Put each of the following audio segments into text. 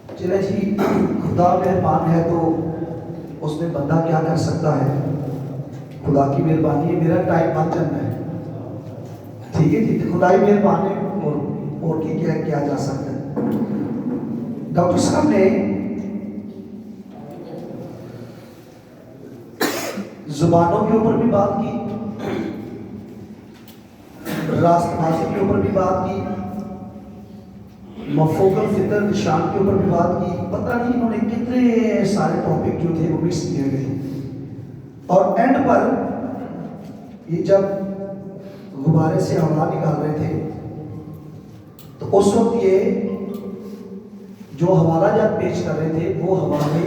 چلے جی، خدا مہربان ہے تو اس میں بندہ کیا کر سکتا ہے؟ خدا کی مہربانی ہے، میرا ٹائم بند چلنا ہے، ٹھیک ہے جی، خدائی مہربانی اور کی کیا جا سکتا ہے۔ ڈاکٹر صاحب نے زبانوں کے اوپر بھی بات کی، راست بازی کے اوپر بھی بات کی، مفوق الفطر نشان کے اوپر بھی بات کی، پتہ نہیں انہوں نے کتنے سارے ٹاپک جو تھے وہ مکس کیے گئے، اور اینڈ پر یہ جب غبارے سے ہوا نکال رہے تھے تو اس وقت یہ جو حوالہ جب پیش کر رہے تھے وہ حوالے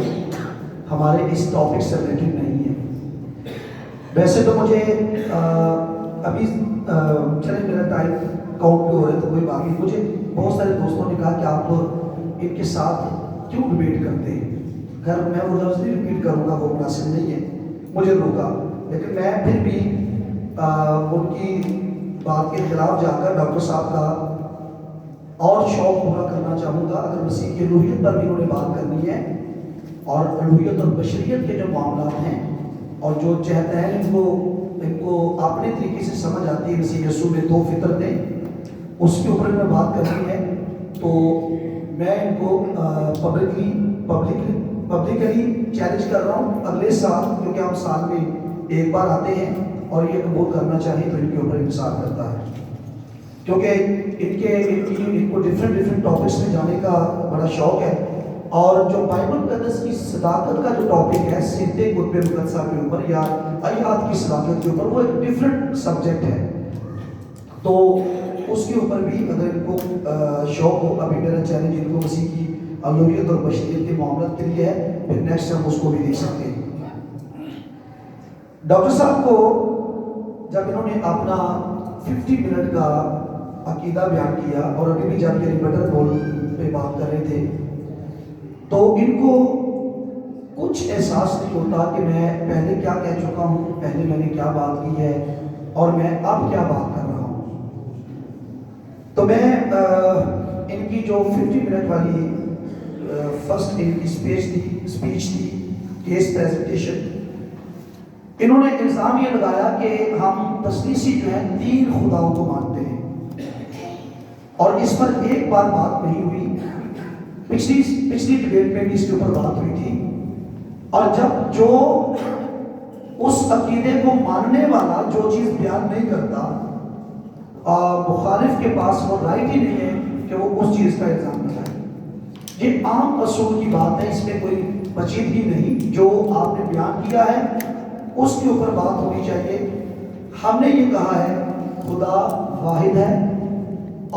ہمارے اس ٹاپک سے ریلیٹڈ نہیں ہے۔ ویسے تو مجھے ابھی چلے میرا ٹائم کاؤنٹ بھی ہو رہا ہے تو کوئی بات نہیں، مجھے بہت سارے دوستوں نے کہا کہ آپ ان کے ساتھ کیوں ڈبیٹ کرتے ہیں؟ خیر میں وہ لفظ نہیں ریپیٹ کروں گا، وہ مناسب نہیں ہے، مجھے روکا، لیکن میں پھر بھی ان کی بات کے خلاف جا کر ڈاکٹر صاحب کا اور شوق پورا کرنا چاہوں گا۔ اگر مسیح کی الوہیت پر بھی انہوں نے بات کرنی ہے اور الوہیت اور بشریت کے جو معاملات ہیں اور جو چہتے ہیں ان کو اپنے طریقے سے سمجھ آتی ہے، مسیح یسوع میں دو فطرتیں، اس کے اوپر میں بات کرنی ہے تو میں ان کو پبلکلی چیلنج کر رہا ہوں اگلے سال، کیونکہ ہم سال میں ایک بار آتے ہیں اور یہ قبول کرنا چاہیے تو ان کے اوپر انحصار کرتا ہے، کیونکہ ان کو ڈفرینٹ ٹاپکس میں جانے کا بڑا شوق ہے، اور جو بائبل مقدس کی صداقت کا جو ٹاپک ہے سیدھے قطب مقدسہ کے اوپر یا آیات کی صداقت کے اوپر، وہ ایک ڈفرینٹ سبجیکٹ ہے، تو اس کے اوپر بھی اگر ان کو شوق ہو، ابھی میرا چیلنج ان کو مسیح کی الوہیت اور بشریت کے معاملات کے لیے ہے، پھر نیکسٹ ہم اس کو بھی دیکھ سکتے ہیں۔ ڈاکٹر صاحب کو جب انہوں نے اپنا 50 منٹ کا عقیدہ بیان کیا، اور ابھی بھی جب یہ ریپیٹر بول پہ بات کر رہے تھے تو ان کو کچھ احساس نہیں ہوتا کہ میں پہلے کیا کہہ چکا ہوں، پہلے میں نے کیا بات کی ہے اور میں اب کیا بات کر رہا ہوں۔ تو میں ان کی جو 50 منٹ والی فرسٹ ان کی اسپیچ تھی کیس پریزنٹیشن، انہوں نے الزام یہ لگایا کہ ہم تثلیثی جو ہیں 3 خداؤں کو مانتے ہیں، اور اس پر ایک بار بات نہیں ہوئی، پچھلی ڈبیٹ میں بھی اس کے اوپر بات ہوئی تھی، اور جب جو اس عقیدے کو ماننے والا جو چیز بیان نہیں کرتا، مخالف کے پاس وہ رائٹ ہی نہیں ہے کہ وہ اس چیز کا الزام لگائے۔ یہ عام اصول کی بات ہے، اس میں کوئی پیچیدگی نہیں، جو آپ نے بیان کیا ہے اس کے اوپر بات ہونی چاہیے۔ ہم نے یہ کہا ہے خدا واحد ہے،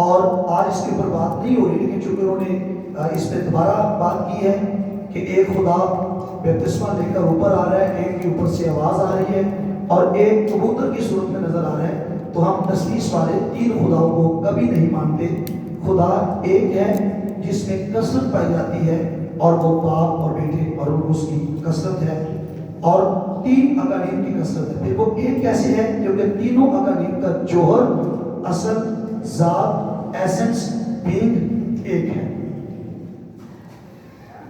اور آج اس کے اوپر بات نہیں ہو رہی، لیکن چونکہ انہوں نے اس پہ دوبارہ بات کی ہے کہ ایک خدا بپتسمہ لے کر اوپر آ رہا ہے، ایک کے اوپر سے آواز آ رہی ہے، اور ایک کبوتر کی صورت میں نظر آ رہا ہے، تو ہم تثلیث والے 3 خداؤں کو کبھی نہیں مانتے۔ خدا ایک ہے جس میں کثرت پائی جاتی ہے، اور وہ باپ اور بیٹے اور اس کی کثرت ہے، اور 3 اقانیم کی کثرت ہے۔ پھر وہ ایک کیسے ہے؟ کیونکہ تینوں اقانیم کا جوہر، اصل، ذات، ایسنس، بینگ ایک ہے۔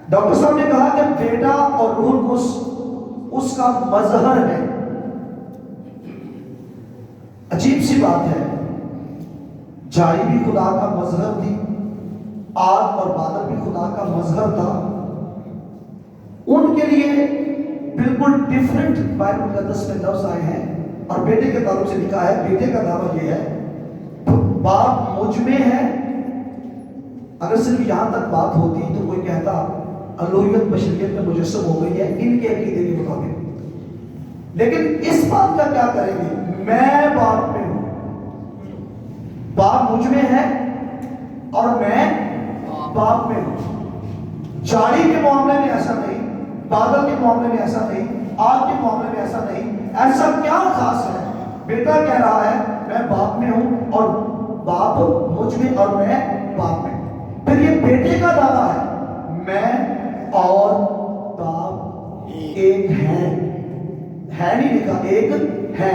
ڈاکٹر صاحب نے کہا کہ بیٹا اور روح القدس اس کا مظہر ہے۔ عجیب سی بات ہے، جھاڑی بھی خدا کا مظہر تھی، آگ اور بادل بھی خدا کا مظہر تھا، ان کے لیے بالکل ڈیفرنٹ بائبل مقدس میں لفظ آئے ہیں، اور بیٹے کے تعلق سے لکھا ہے، بیٹے کا دعویٰ یہ ہے باپ مجھ میں ہے۔ اگر صرف یہاں تک بات ہوتی تو کوئی کہتا الوہیت بشریت میں مجسم ہو گئی ہے ان کے عقیدے کے مطابق، لیکن اس بات کا کیا کریں گے؟ میں باپ میں ہوں، باپ مجھ میں ہے اور میں باپ میں ہوں۔ جھاڑی کے معاملے میں ایسا نہیں، بادل کے معاملے میں ایسا نہیں، آگ کے معاملے میں ایسا نہیں۔ ایسا کیا خاص ہے؟ بیٹا کہہ رہا ہے میں باپ میں ہوں، اور باپ مجھ میں اور میں باپ میں۔ پھر یہ بیٹے کا دعویٰ ہے میں اور باپ ایک ہیں، ہے نہیں لکھا، ایک ہے،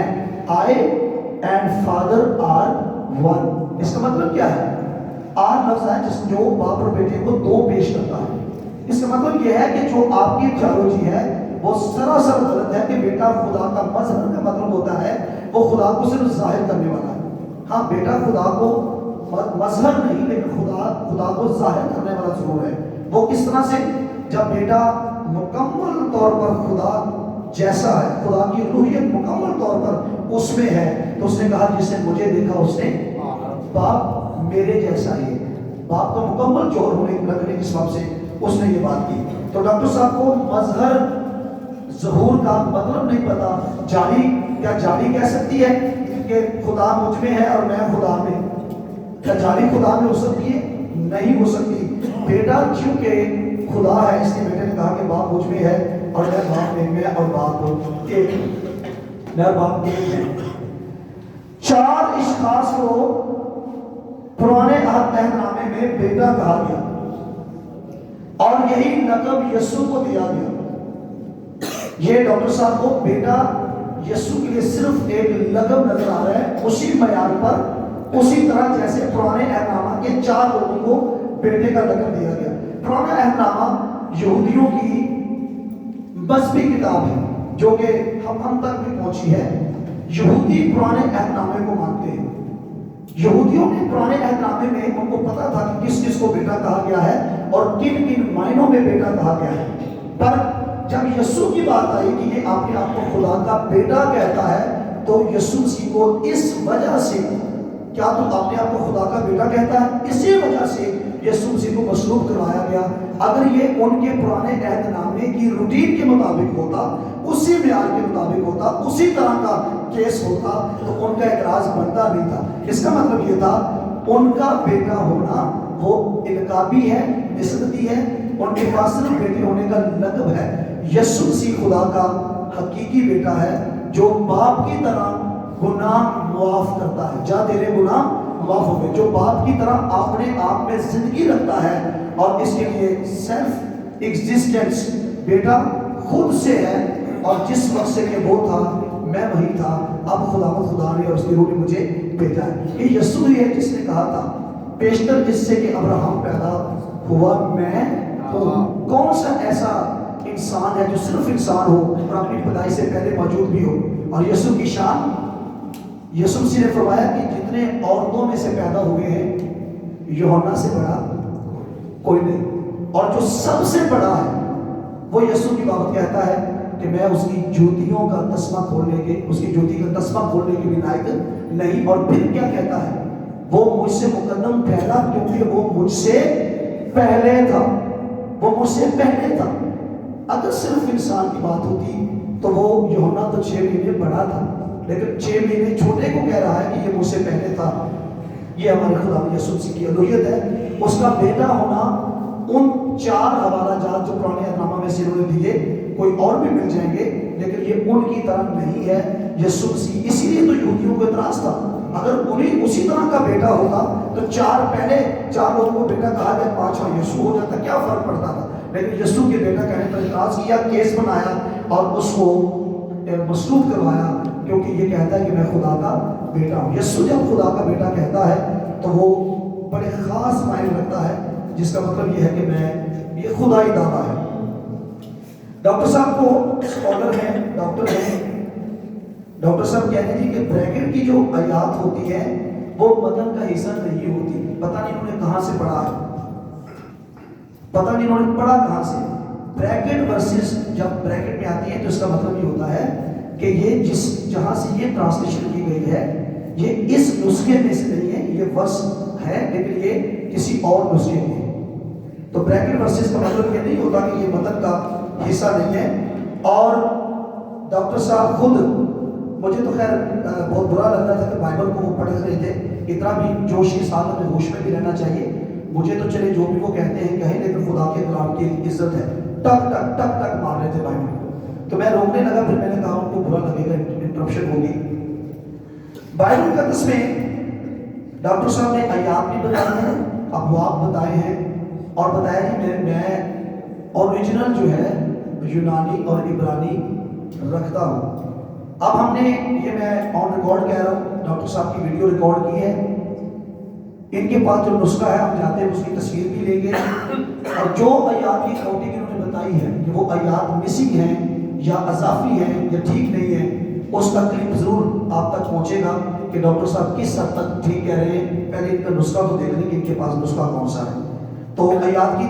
I and Father are one۔ اس کا مطلب کیا ہے؟ آر لفظ ہے جس جو باپ اور بیٹے کو 2 پیش کرتا ہے، اس کا مطلب یہ ہے کہ جو آپ کی تھیولوجی ہے وہ سراسر غلط ہے کہ بیٹا خدا کا مظہر کا مطلب ہوتا ہے وہ خدا کو صرف ظاہر کرنے والا ہے. ہاں بیٹا خدا کو مظہر نہیں لیکن خدا کو ظاہر کرنے والا ضرور ہے. وہ کس طرح سے؟ جب بیٹا مکمل طور پر خدا جیسا ہے, خدا کی روحیت مکمل طور پر اس میں ہے, تو اس نے کہا جس نے مجھے دیکھا اس نے باپ میرے جیسا ہی ہے. باپ کا مکمل جوہر ہونے رکھنے کے سبب سے اس نے یہ بات کی. تو ڈاکٹر صاحب کو مظہر ظہور کا مطلب نہیں پتا. جالی کیا جالی کہہ سکتی ہے کہ خدا مجھ میں ہے اور میں خدا میں؟ کیا جالی خدا میں ہو سکتی ہے؟ نہیں ہو سکتی. بیٹا چونکہ خدا ہے اس لیے بیٹے نے کہا کہ باپ مجھ میں ہے اور میں باپ میں اور باپ ایک میں باپ ایک ہے. چار اشخاص کو پرانے عہد نامے میں بیٹا کہا گیا اور یہی لقب یسوع کو دیا گیا. یہ ڈاکٹر صاحب کو بیٹا یسوع کے لیے صرف ایک لقب نظر آ رہا ہے, اسی معیار پر اسی طرح جیسے پرانے عہد نامہ کے چار لوگوں کو بیٹے کا لقب دیا گیا. پرانا عہد نامہ یہودیوں کی مذہبی کتاب ہے جو کہ ہم تک بھی پہنچی ہے. یہودی پرانے عہد نامے کو مانتے ہیں. یہودیوں نے پرانے عہد نامے میں ان کو پتا تھا کہ کس کس کو بیٹا کہا گیا ہے اور کن کن معنوں میں بیٹا کہا گیا ہے. پر جب یسوع کی بات آئی کہ یہ اپنے آپ کو خدا کا بیٹا کہتا ہے تو یسوع مسیح کو اس وجہ سے, کیا تو اپنے آپ کو خدا کا بیٹا کہتا ہے, اسی وجہ سے یسوع مسیح کو مصلوب کروایا گیا. اگر یہ ان کے پرانے عہد نامے کی روٹین کے مطابق ہوتا, اسی معیار کے مطابق ہوتا, اسی طرح کا کیس ہوتا تو ان کا اعتراض بنتا نہیں تھا. اس کا مطلب یہ تھا ان کا بیٹا ہونا وہ القابی ہے, نسبتی ہے, ان کے پاس صرف بیٹے ہونے کا لقب ہے. یسوع مسیح خدا کا حقیقی بیٹا ہے جو باپ کی طرح گناہ معاف کرتا ہے. جا تیرے گناہ معاف ہو گئے. جو باپ کی طرح اپنے آپ میں زندگی رکھتا ہے اور اس کے لیے سیلف ایگزسٹنس بیٹا خود سے ہے. اور جس وقت سے کہ وہ تھا میں وہی تھا, اب خدا نے اور اس کی روح نے مجھے بھیجا ہے. یہ یسوع ہی ہے جس نے کہا تھا پیشتر جس سے کہ ابراہم پیدا ہوا میں ہوں. کون سا ایسا انسان ہے جو صرف انسان ہو اور اپنی پیدائش سے پہلے موجود بھی ہو؟ اور یسوع کی شان, یسوع مسیح نے فرمایا کہ جتنے عورتوں میں سے پیدا ہوئے ہیں یوحنا سے بڑا کوئی نہیں, اور جو سب سے بڑا ہے وہ یسوع کی بابت کہتا ہے کہ میں اس کی جوتیوں کا تسمہ کھولنے کے, اس کی جوتی کا تسمہ کھولنے کے بھی لائق نہیں. اور پھر کیا کہتا ہے؟ وہ مجھ سے مقدم پہلا کیونکہ وہ مجھ سے پہلے تھا. وہ مجھ سے پہلے تھا. اگر صرف انسان کی بات ہوتی تو وہ یوحنا تو 6 مہینے بڑا تھا, لیکن 6 مہینے چھوٹے کو کہہ رہا ہے کہ یہ مجھ سے پہلے تھا. یہ ہمارے خدا یسوع مسیح کی الوہیت ہے. اس کا بیٹا ہونا ان 4 حوالہ جات جو پرانے عہد نامہ میں سے انہوں نے دیے, کوئی اور بھی مل جائیں گے لیکن یہ ان کی طرح نہیں ہے یسوع مسیح. اسی لیے تو یہودیوں کو اعتراض تھا. اگر انہیں اسی طرح کا بیٹا ہوتا تو 4 پہلے 4 لوگوں کو بیٹا کہا گیا, 5واں یسوع ہو جاتا, کیا فرق پڑتا تھا؟ لیکن یسوع کے بیٹا کہنے پر اعتراض کیا, کیس بنایا اور اس کو مصلوب کروایا کیونکہ یہ کہتا ہے کہ میں خدا کا بیٹا ہوں. یسوع جب خدا کا بیٹا کہتا ہے تو وہ بڑے خاص معنی رکھتا ہے, جس کا مطلب یہ ہے کہ میں یہ خدائی دعویٰ ہے. ڈاکٹر صاحب کو اسکالر ہیں, ڈاکٹر ہیں, ڈاکٹر صاحب کہتے ہیں کہ بریکٹ کی جو آیات ہوتی ہے وہ متن کا حصہ نہیں ہوتی. پتہ نہیں انہوں نے کہاں سے پڑھا ہے, پتہ نہیں انہوں نے پڑھا کہاں سے. بریکٹ ورسز جب بریکٹ میں آتی ہے تو اس کا مطلب یہ ہوتا ہے کہ یہ جہاں سے یہ ٹرانسلیشن کی گئی ہے یہ اس نسخے میں سے نہیں ہے, یہ ورس ہے لیکن یہ کسی اور نسخے میں ہے. تو بریکٹ ورسز کا مطلب یہ نہیں ہوتا کہ یہ متن کا حصہ نہیں ہے. اور ڈاکٹر صاحب خود, مجھے تو خیر بہت برا لگ رہا تھا کہ بائبل کو وہ پڑھ رہے تھے. اتنا بھی جوش کے ساتھ اپنے ہوش میں بھی رہنا چاہیے. مجھے تو چلے جو بھی وہ کہتے ہیں کہیں, لیکن خدا کے کلام کی عزت ہے. ٹک ٹک ٹک ٹک مار رہے تھے بائبل کو, تو میں روکنے لگا. پھر میں نے کہا ان کو برا لگے گا, انٹرپشن ہوگی. بائبل مقدس میں ڈاکٹر صاحب نے آیات بھی بتائے ہیں, ابواب بتائے ہیں, اور بتایا کہ میں اوریجنل جو ہے یونانی اور عبرانی رکھتا ہوں. اب ہم نے یہ میں آن ریکارڈ کہہ رہا ہوں, ڈاکٹر صاحب کی ویڈیو ریکارڈ کی ہے. ان کے پاس جو نسخہ ہے ہم جاتے ہیں اس کی تصویر بھی لیں گے اور جو آیات کی کوٹی انہوں نے بتائی ہے کہ وہ آیات مسنگ ہیں یا اضافی ہیں یا ٹھیک نہیں ہیں، اس کا کلپ ضرور آپ تک پہنچے گا کہ ڈاکٹر صاحب کس حد تک ٹھیک کہہ رہے ہیں۔ پہلے ان کا نسخہ تو دیکھ لیں کہ ان کے پاس نسخہ کون سا ہے۔ تو آیات کی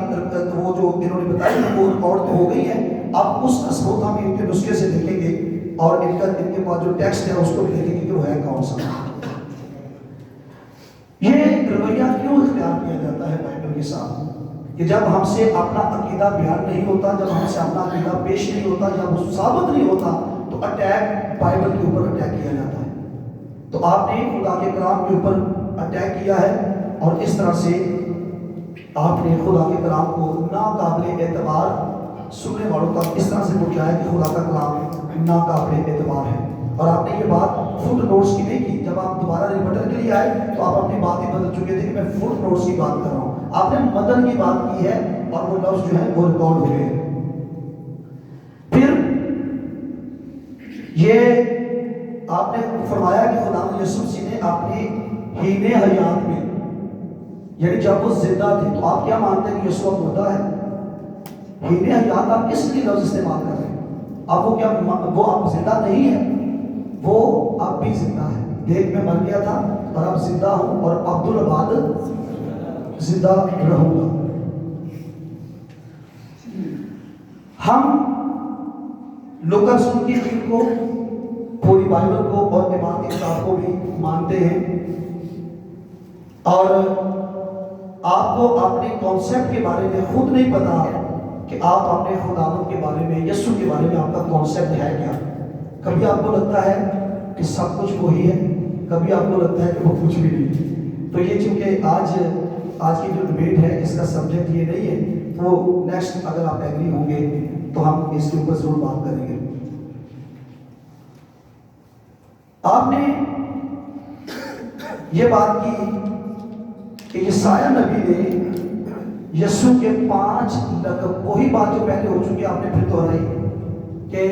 وہ جو انہوں نے بتائی ہے وہ ریکارڈ تو ہو گئی ہے، آپ اس اسبوت ہم ان کے نسخے سے دیکھیں گے اور ان کے پاس جو ٹیکسٹ ہے اس کو بھی دیکھیں گے کہ وہ ہے کون سا۔ یہ رویہ کیوں اختیار کیا جاتا ہے بائبل کے ساتھ کہ جب ہم سے اپنا عقیدہ بیان نہیں ہوتا، جب ہم سے اپنا عقیدہ پیش نہیں ہوتا، جب وہ ثابت نہیں ہوتا تو اٹیک بائبل کے اوپر اٹیک کیا جاتا ہے۔ تو آپ نے خدا کے کلام کے اوپر اٹیک کیا ہے اور اس طرح سے آپ نے خدا کے کلام کو ناقابل اعتبار سننے والوں تک اس طرح سے پہنچایا کہ خدا کا کلام ناقابل اعتبار ہے۔ اور آپ نے یہ بات فٹ نوٹس کی نہیں کی، جب آپ دوبارہ ریپیٹر کے لیے آئے تو آپ اپنی بات ہی بدل چکے تھے کہ میں فٹ نوٹس کی بات کر رہا ہوں، آپ نے متن کی بات کی ہے اور وہ لفظ جو ہے وہ ریکارڈ ہوئے ہیں۔ پھر یہ آپ نے فرمایا کہ خدا یسوع مسیح نے اپنے حین حیات میں، یعنی جب وہ زندہ تھے، تو آپ کیا مانتے ہیں کہ یسوع مردہ ہے؟ حین حیات آپ کس لیے لفظ استعمال کر رہے ہیں؟ آپ وہ آپ زندہ نہیں ہے، وہ اب بھی زندہ ہے۔ دیکھ میں مر گیا تھا اور اب زندہ ہوں اور عبدالعباد زندہ رہوں گا۔ ہم لوکل رسول کی انجیل کو، پوری بائبل کو اور امامتی کتاب کو بھی مانتے ہیں، اور آپ کو اپنے کانسیپٹ کے بارے میں خود نہیں پتا کہ آپ اپنے خداوند کے بارے میں، یسوع کے بارے میں آپ کا کانسیپٹ ہے کیا۔ کبھی آپ کو لگتا ہے کہ سب کچھ وہی ہے، کبھی آپ کو لگتا ہے کہ وہ کچھ بھی نہیں۔ تو یہ چونکہ آج کی جو ڈبیٹ ہے اس کا سبجیکٹ یہ نہیں ہے، تو نیکسٹ اگر آپ ایگری ہوں گے تو ہم اس کے اوپر ضرور بات کریں گے۔ آپ نے یہ بات کی کہ یسایہ نبی نے یسوع کے 5 لقب، وہی بات جو پہلے ہو چکی آپ نے پھر دہرائی کہ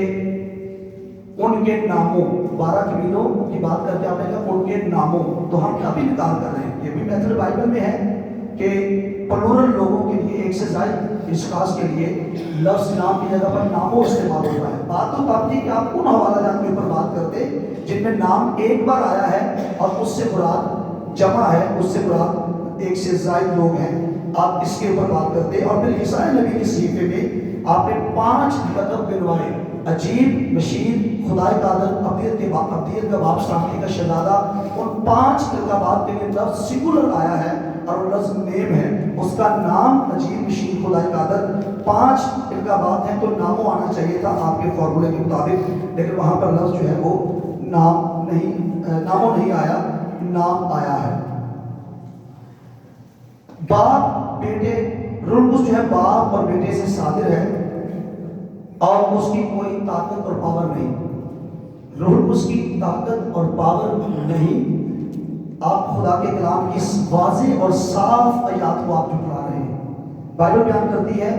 ان کے ناموں، 12 قبیلوں کی بات کرتے آپ نے کہا ان کے ناموں، تو ہم ابھی نکال کر رہے ہیں، یہ بھی میتھڈ بائبل میں ہے کہ پلورل لوگوں کے لیے، ایک سے زائد اشخاص کے لیے لفظ نام کی جگہ پر ناموں استعمال ہوتا ہے۔ بات تو تب تھی کہ آپ ان حوالہ جات کے اوپر بات کرتے جن میں نام ایک بار آیا ہے اور اس سے مراد جمع ہے، اس سے مراد ایک سے زائد لوگ ہیں، آپ اس کے اوپر بات کرتے۔ اور پھر یسایہ نبی کے صحیفے میں آپ نے 5 لقب گنوائے: عجیب، مشیر، خدائے قادر، ابدیت کا باپ، سامری کا شہزادہ۔ ان 5 لقبات کے لیے لفظ سنگولر آیا ہے اور وہ لفظ نیم ہے، اس کا نام عجیب، مشیر، خدائے قادر، 5 لقبات ہیں، تو ناموں آنا چاہیے تھا آپ کے فارمولے کے مطابق، لیکن وہاں پر لفظ جو ہے وہ ناموں نہیں آیا، نام آیا ہے۔ باپ بیٹے، روح القدس جو ہے باپ اور بیٹے سے صادر ہے اور اس کی کوئی طاقت اور پاور نہیں، روح القدس کی طاقت اور پاور نہیں۔ آپ خدا کے کلام کی واضح اور صاف آیات کو آپ جو پڑھا رہے ہیں، بائبل بیان کرتی ہے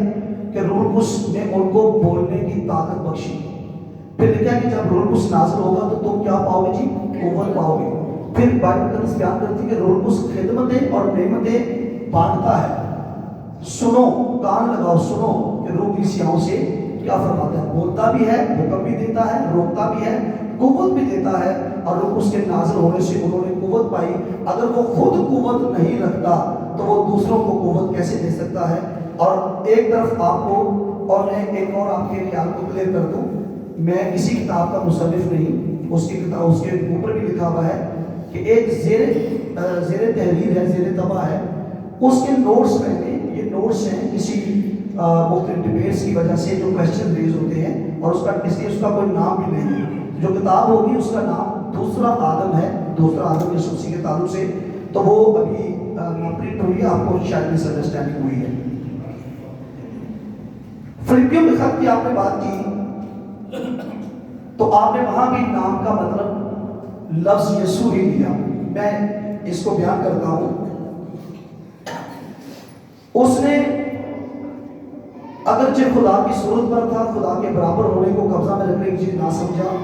کہ روح القدس نے ان کو بولنے کی طاقت بخشی۔ پھر لکھا ہے کہ جب روح القدس نازل ہوگا تو تم کیا پاؤ گے جی؟ قوت پاؤ گے۔ پھر بائبل مقدس بیان کرتی ہے کہ روح القدس خدمتیں اور نعمتیں بانٹتا ہے۔ سنو، کان لگاؤ، سنو کہ روح کلیسیاؤں سے کیا فرماتا ہے، بولتا بھی ہے، حکم بھی دیتا ہے، روکتا بھی ہے، قوت بھی دیتا ہے۔ اور روح اس کے نازل ہونے سے انہوں نے قوت پائی۔ اگر وہ خود قوت نہیں رکھتا تو وہ دوسروں کو قوت کیسے دے سکتا ہے؟ اور ایک طرف آپ کو، اور میں ایک اور آپ کے خیال کو کلیئر کر دوں، میں کسی کتاب کا مصنف نہیں، اس کی کتاب، اس کے اوپر بھی لکھا ہوا ہے کہ ایک زیر تحریر ہے، زیر طبع ہے، اس کے نوٹس میں نے، یہ نوٹس ہیں کسی مختلف ڈیبیٹس کی وجہ سے جو کویسچن ریز ہوتے ہیں، اور اس کا کوئی نام بھی نہیں ہے۔ جو کتاب ہوگی اس کا نام دوسرا آدم ہے، دوسرا آدم یسوع مسیح کے تعلق سے، تو وہ ابھی پرنٹ ہوئی ہے، آپ کو شاید مس انڈرسٹینڈنگ ہوئی ہے۔ فلپیوں کے خط کی آپ نے بات کی تو آپ نے وہاں بھی نام کا مطلب لفظ یسوع ہی لیا۔ میں اس کو بیان کرتا ہوں۔ اس نے اگرچہ خدا کی صورت پر تھا، خدا کے برابر ہونے کو قبضہ میں رکھنے کی چیز نہ سمجھا۔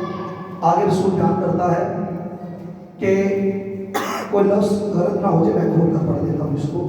آگے رسول بیان کرتا ہے کہ کوئی لفظ غلط نہ ہو جائے، میں کھول کر پڑھ دیتا ہوں اس کو۔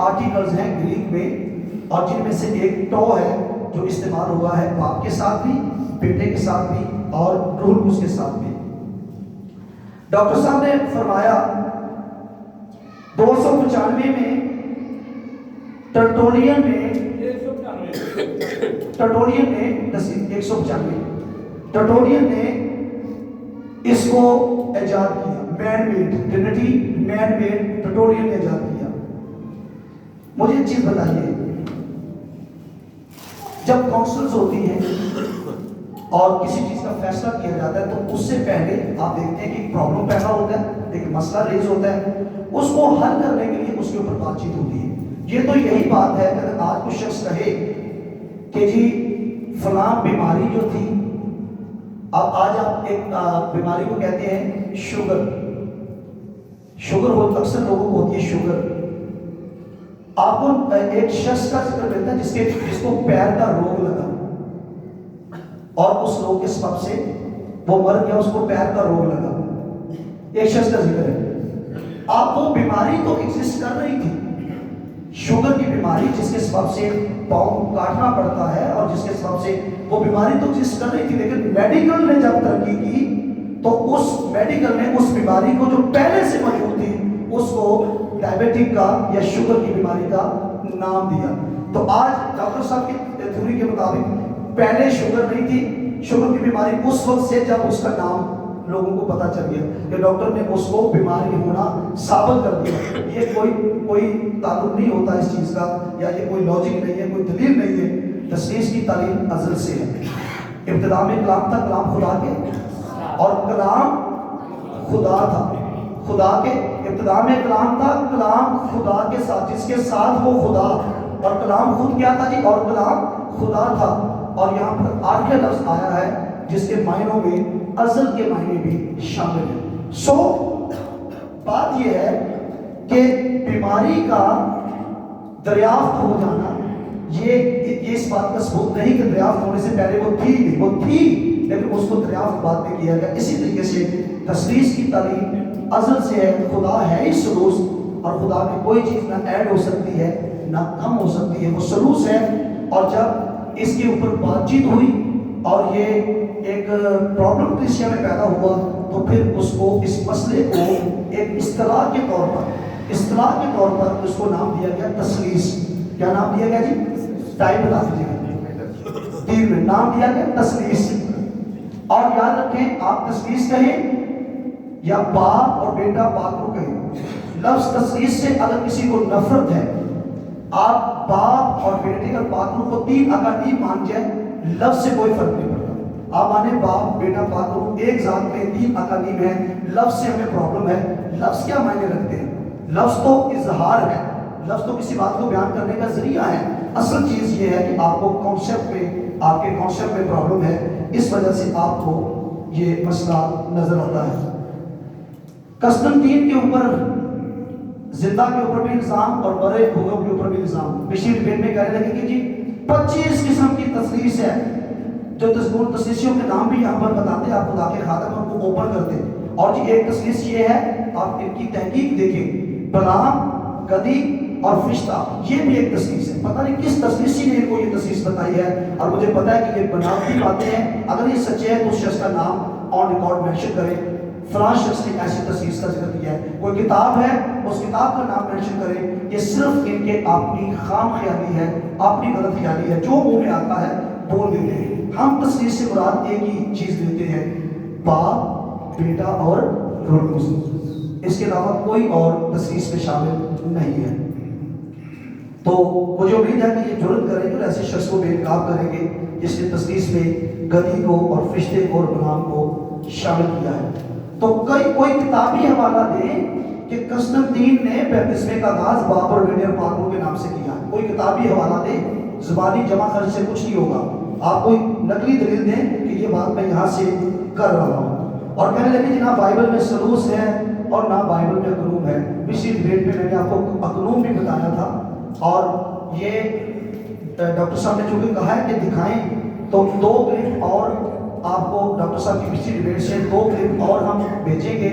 آرٹیکلز ہیں گریک میں، اور جن میں سے ایک ٹو ہے جو استعمال ہوا ہے باپ کے ساتھ بھی، بیٹے کے ساتھ بھی اور روح القدس کے ساتھ بھی۔ ڈاکٹر صاحب نے فرمایا 295 میں ٹرٹولین نے 195 ٹرٹولین نے اس کو ایجاد کیا، man made Trinity, man made Tertullian نے ایجاد کیا۔ مجھے ایک چیز بتائیے، جب کاؤنسلز ہوتی ہیں اور کسی چیز کا فیصلہ کیا جاتا ہے تو اس سے پہلے آپ دیکھتے ہیں کہ ایک پرابلم پیدا ہوتا ہے، ایک مسئلہ ریز ہوتا ہے، اس کو حل کرنے کے لیے اس کے اوپر بات چیت ہوتی ہے۔ یہ تو یہی بات ہے کہ اگر آج کوئی شخص کہے کہ جی فلاں بیماری جو تھی، اب آج آپ ایک بیماری کو کہتے ہیں شوگر ہو، اکثر لوگوں کو ہوتی ہے شوگر۔ آپ کو ایک شخص کا ذکر ملتا ہے جس کو پیر کا روگ لگا، اور اس روگ کے سبب سے وہ مر گیا، اس کو پیر کا روگ لگا، ایک شخص کا ذکر ہے۔ آپ وہ بیماری تو ایگزسٹ کر رہی تھی، شوگر کی بیماری جس کے سبب سے پاؤں کاٹنا پڑتا ہے اور جس کے سبب سے وہ بیماری تو ایگزسٹ کر رہی تھی، لیکن میڈیکل نے جب ترقی کی تو اس میڈیکل نے اس بیماری کو جو پہلے سے موجود تھی اس کو ڈائبیٹک کا یا شوگر کی بیماری کا نام دیا۔ تو آج ڈاکٹر صاحب کی تھیوری کے مطابق پہلے شوگر نہیں تھی، شوگر کی بیماری اس وقت سے جب اس کا نام لوگوں کو پتا چل گیا کہ ڈاکٹر نے اس کو بیماری ہونا ثابت کر دیا۔ یہ کوئی تعلق نہیں ہوتا اس چیز کا، یا یہ کوئی لاجک نہیں ہے، کوئی دلیل نہیں ہے۔ تشخیص کی تعلیم ازل سے ہے۔ ابتدا میں کلام تھا، کلام خدا کے، اور کلام خدا تھا، خدا کے ابتدا میں کلام تھا، کلام خدا کے ساتھ، جس کے ساتھ وہ خدا، اور کلام خود کیا تھا جی، اور کلام خدا تھا۔ اور یہاں پر آخری لفظ آیا ہے جس کے معنوں میں ازل کے معنی بھی شامل ہیں۔ سو بات یہ ہے کہ بیماری کا دریافت ہو جانا یہ اس بات کا ثبوت نہیں کہ دریافت ہونے سے پہلے وہ تھی لیکن اس کو دریافت بعد میں کیا گیا۔ اسی طریقے سے تثلیث کی تعلیم ازل سے ہے، خدا ہے ہی ثالوث، اور خدا میں کوئی چیز نہ ایڈ ہو سکتی ہے نہ کم ہو سکتی ہے، وہ ثالوث ہے۔ اور جب اس کے اوپر بات چیت ہوئی اور یہ ایک پرابلم کلیسیا میں پیدا ہوا تو پھر اس مسئلے کو ایک اصطلاح کے طور پر اس کو نام دیا گیا تثلیث۔ کیا نام دیا گیا جی؟ ٹائم بتا دیجیے گا، 3 منٹ، نام دیا گیا تثلیث۔ اور یاد رکھیں، آپ تثلیث کہیں یا باپ اور بیٹا پاک کہیں، لفظ تثلیث سے اگر کسی کو نفرت ہے، آپ باپ اور بیٹے اور پاک کو 3 اکانیم مان جائیں، لفظ سے کوئی فرق نہیں پڑتا۔ آپ مانے باپ بیٹا پاک ایک ذات میں 3 اکانیم ہیں، لفظ سے ہمیں پرابلم ہے۔ لفظ کیا معنی رکھتے ہیں؟ لفظ تو اظہار ہے، لفظ تو کسی بات کو بیان کرنے کا ذریعہ ہے۔ اصل چیز یہ ہے کہ آپ کو آپ کے کانسیپٹ میں پرابلم ہے، اس وجہ سے آپ کو یہ مسئلہ نظر آتا ہے۔ قسطنطین کے اوپر، زندہ کے اوپر بھی الزام اور مرے ہوئے کے اوپر بھی الزام۔ پچھلی ڈبیٹ میں کہنے لگے کہ جی 25 قسم کی تثلیث ہے، جو تثلیثیوں کے نام بھی یہاں پر بتاتے ہیں، آپ خدا کے خادم ان کو اوپن کرتے ہیں۔ اور جی ایک تثلیث یہ ہے، آپ ان کی تحقیق دیکھیں، بلعام، گدی اور فرشتہ، یہ بھی ایک تثلیث ہے۔ پتہ نہیں کس تثلیثی نے ان کو یہ تثلیث بتائی ہے، اور مجھے پتا ہے کہ یہ بناوٹی باتیں ہیں۔ اگر یہ سچے ہیں تو اس شخص کا نام آن ریکارڈ مینشن کریں، فلاں شخص نے ایسی تثلیث کا ذکر کیا ہے، کوئی کتاب ہے اس کتاب کا نام مینشن کریں۔ یہ صرف ان کے اپنی خام خیالی ہے، اپنی غلط خیالی ہے، جو منہ میں آتا ہے بول دیتے ہیں۔ ہم تثلیث سے مراد ایک ہی چیز لیتے ہیں، باپ، بیٹا اور روح القدس، اس کے علاوہ کوئی اور تثلیث میں شامل نہیں ہے۔ تو مجھے امید ہے کہ یہ جرت کریں گے اور ایسے شخص کو بے نقاب کریں گے جس نے تثلیث میں گدی کو اور فرشتے کو اور بلعام کو شامل کیا ہے۔ تو کوئی کتابی حوالہ دیں کہ قسطنطین نے بپتسمے کا آغاز باپ اور بیٹے اور پاکوں کے نام سے کیا ہے، کوئی کتابی حوالہ دیں، زبانی جمع خرچ سے کچھ نہیں ہوگا۔ آپ کوئی نقلی دلیل دیں کہ یہ بات میں یہاں سے کر رہا ہوں، اور کہنے لگے کہ نہ بائبل میں ثالوث ہے اور نہ بائبل میں اقنوم ہے۔ پچھلی ڈبیٹ میں نے آپ کو اقنوم بھی بتایا تھا، اور یہ ڈاکٹر صاحب نے چونکہ کہا ہے کہ دکھائیں، تو 2 کلپ اور آپ کو ڈاکٹر صاحب کی پچھلی ڈبیٹ سے 2 کلپ اور ہم بھیجیں گے،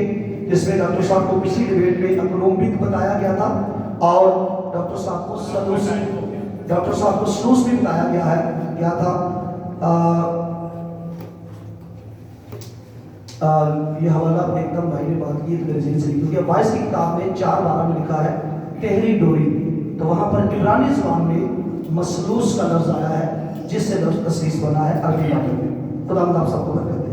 جس میں ڈاکٹر صاحب کو پچھلی ڈبیٹ میں اقنوم بھی بتایا گیا تھا اور ڈاکٹر صاحب کو سلوس بھی بتایا گیا ہے کیا تھا. یہ حوالہ اپنے ایک دم بھائی نے بات کی میرے ذہن سے، کیونکہ وائس کی کتاب میں 4:12 میں لکھا ہے ٹہری ڈوری، تو وہاں پر عبرانی زبان میں مسلوس کا لفظ آیا ہے جس سے لفظ تسلیس بنا ہے عربی میں. خدا آپ سب کو برکت دے.